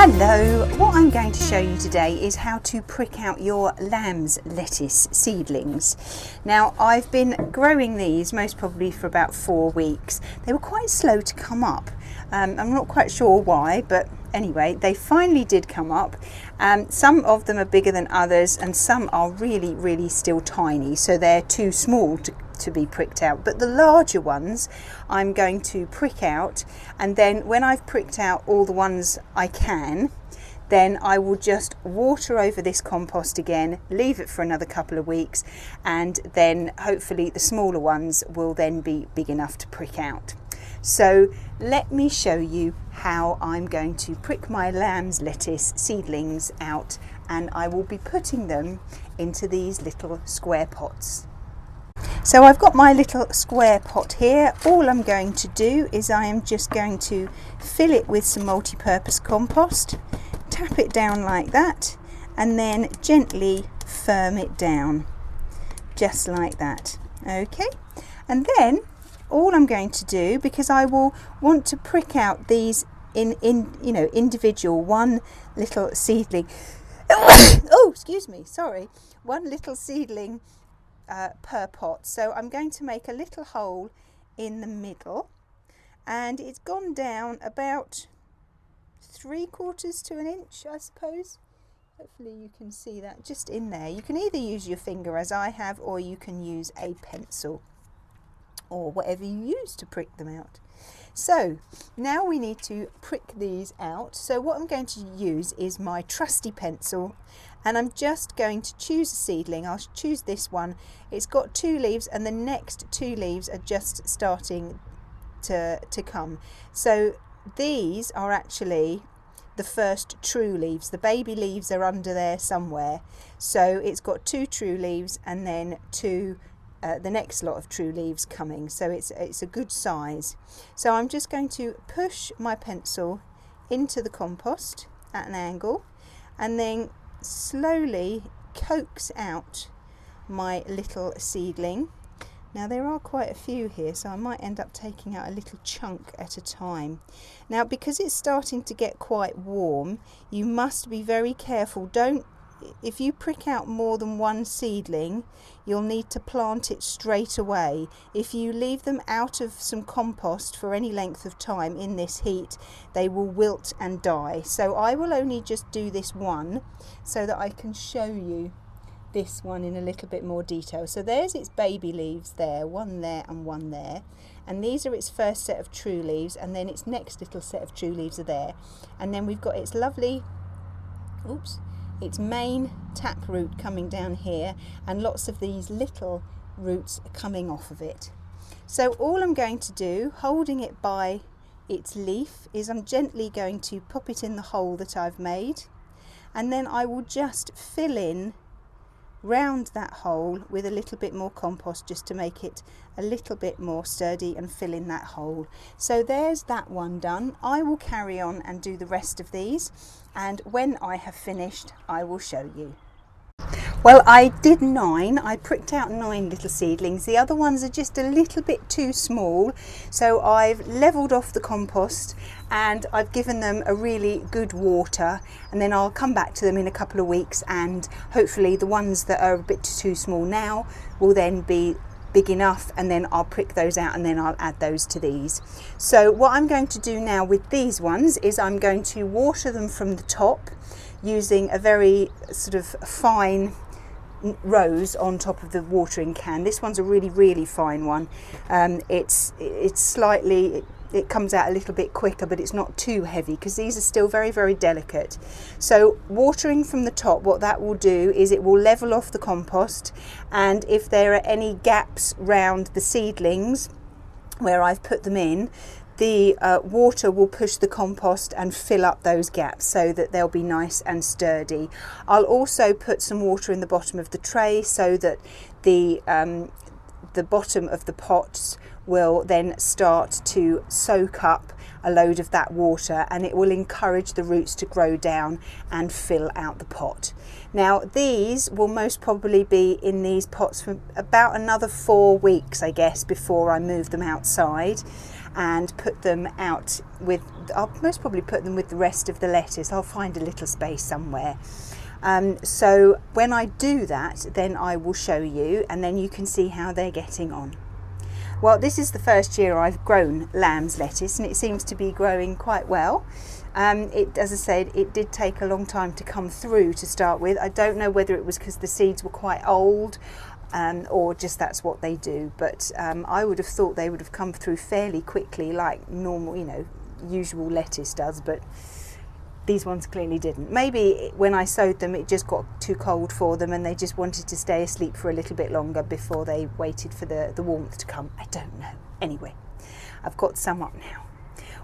Hello, what I'm going to show you today is how to prick out your lamb's lettuce seedlings. Now, I've been growing these most probably for about 4 weeks. They were quite slow to come up. I'm not quite sure why, but anyway, they finally did come up. Some of them are bigger than others and some are really still tiny, so they're too small to be pricked out. But the larger ones I'm going to prick out, and then when I've pricked out all the ones I can, then I will just water over this compost again, leave it for another couple of weeks, and then hopefully the smaller ones will then be big enough to prick out. So let me show you how I'm going to prick my lamb's lettuce seedlings out, and I will be putting them into these little square pots. So I've got my little square pot here. All I'm going to do is I am just going to fill it with some multi-purpose compost, tap it down like that, and then gently firm it down, just like that. Okay, and then all I'm going to do, because I will want to prick out these in individual, one little seedling oh, excuse me, sorry, one little seedling per pot. So I'm going to make a little hole in the middle, and it's gone down about 3/4 to an inch, I suppose. Hopefully you can see that just in there. You can either use your finger as I have, or you can use a pencil or whatever you use to prick them out. So now we need to prick these out. So what I'm going to use is my trusty pencil, and I'm just going to choose a seedling. I'll choose this one. It's got 2 leaves, and the next 2 leaves are just starting to come. So these are actually the first true leaves. The baby leaves are under there somewhere. So it's got 2 true leaves, and then the next lot of true leaves coming, so it's a good size. So I'm just going to push my pencil into the compost at an angle, and then slowly coax out my little seedling. Now there are quite a few here, so I might end up taking out a little chunk at a time. Now, because it's starting to get quite warm, you must be very careful. If you prick out more than one seedling, you'll need to plant it straight away. If you leave them out of some compost for any length of time in this heat, they will wilt and die. So I will only just do this one so that I can show you this one in a little bit more detail. So there's its baby leaves there, one there and one there. And these are its first set of true leaves, and then its next little set of true leaves are there. And then we've got its lovely, its main tap root coming down here, and lots of these little roots coming off of it. So all I'm going to do, holding it by its leaf, is I'm gently going to pop it in the hole that I've made, and then I will just fill in round that hole with a little bit more compost, just to make it a little bit more sturdy and fill in that hole. So there's that one done. I will carry on and do the rest of these, and when I have finished I will show you. Well, I did 9. I pricked out 9 little seedlings. The other ones are just a little bit too small, so I've levelled off the compost and I've given them a really good water, and then I'll come back to them in a couple of weeks, and hopefully the ones that are a bit too small now will then be big enough, and then I'll prick those out and then I'll add those to these. So what I'm going to do now with these ones is I'm going to water them from the top using a very sort of fine rose on top of the watering can. This one's a really fine one. It's slightly, it comes out a little bit quicker, but it's not too heavy because these are still very delicate. So watering from the top, what that will do is it will level off the compost, and if there are any gaps round the seedlings where I've put them in, the water will push the compost and fill up those gaps so that they'll be nice and sturdy. I'll also put some water in the bottom of the tray so that the bottom of the pots will then start to soak up a load of that water, and it will encourage the roots to grow down and fill out the pot. Now these will most probably be in these pots for about another 4 weeks, I guess, before I move them outside and put them out with, I'll most probably put them with the rest of the lettuce. I'll find a little space somewhere. So when I do that, then I will show you, and then you can see how they're getting on. Well, this is the first year I've grown lamb's lettuce, and it seems to be growing quite well. As I said, it did take a long time to come through to start with. I don't know whether it was because the seeds were quite old, or just that's what they do, but I would have thought they would have come through fairly quickly like normal, usual lettuce does, but these ones clearly didn't. Maybe when I sowed them it just got too cold for them and they just wanted to stay asleep for a little bit longer before they waited for the warmth to come. I don't know. Anyway, I've got some up now.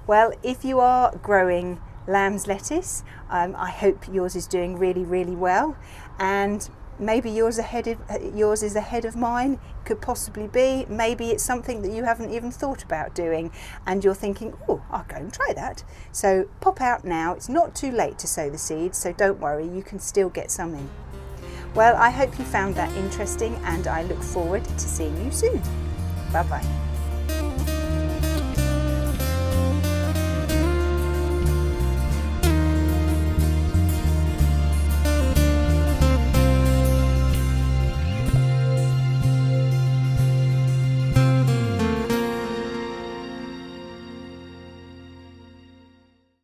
Well, if you are growing lamb's lettuce, I hope yours is doing really, really well, and maybe yours is ahead of mine. Could possibly be. Maybe it's something that you haven't even thought about doing and you're thinking, oh, I'll go and try that. So pop out now. It's not too late to sow the seeds, so don't worry, you can still get some in. Well, I hope you found that interesting, and I look forward to seeing you soon. Bye bye.